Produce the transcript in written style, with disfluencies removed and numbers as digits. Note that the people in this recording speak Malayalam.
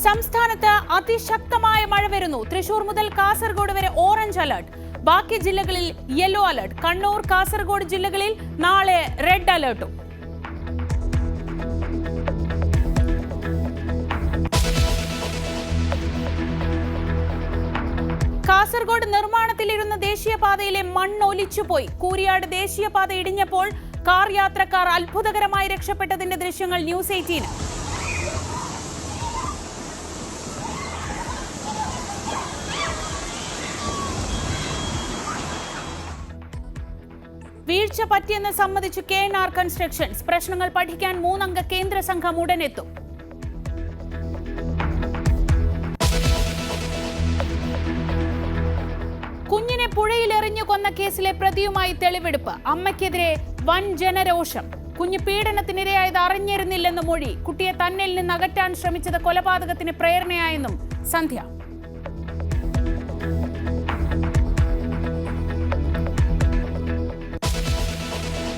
സംസ്ഥാനത്ത് അതിശക്തമായ മഴ വരുന്നു. തൃശൂർ മുതൽ കാസർഗോഡ് വരെ ഓറഞ്ച് അലർട്ട്. ബാക്കി ജില്ലകളിൽ യെല്ലോ അലർട്ട്. കണ്ണൂർ, കാസർഗോഡ് ജില്ലകളിൽ നാളെ റെഡ് അലർട്ടും. കാസർഗോഡ് നിർമ്മാണത്തിലിരുന്ന ദേശീയപാതയിലെ മണ്ണ് ഒലിച്ചുപോയി. കൂരിയാട് ദേശീയപാത ഇടിഞ്ഞപ്പോൾ കാർ യാത്രക്കാർ അത്ഭുതകരമായി രക്ഷപ്പെട്ടതിന്റെ ദൃശ്യങ്ങൾ ന്യൂസ് 18. വീഴ്ച പറ്റിയെന്ന് സമ്മതിച്ചു KNR കൺസ്ട്രക്ഷൻസ്. പ്രശ്നങ്ങൾ പഠിക്കാൻ 3 അംഗ കേന്ദ്ര സംഘം ഉടനെത്തും. കുഞ്ഞിനെ പുഴയിലെറിഞ്ഞു കൊന്ന കേസിലെ പ്രതിയുമായി തെളിവെടുപ്പ്. അമ്മയ്ക്കെതിരെ വൻ ജനരോഷം. കുഞ്ഞ് പീഡനത്തിനിരയായത് അറിഞ്ഞിരുന്നില്ലെന്ന് മൊഴി. കുട്ടിയെ തന്നിൽ നിന്ന് അകറ്റാൻ ശ്രമിച്ചത് കൊലപാതകത്തിന് പ്രേരണയായെന്നും സന്ധ്യ.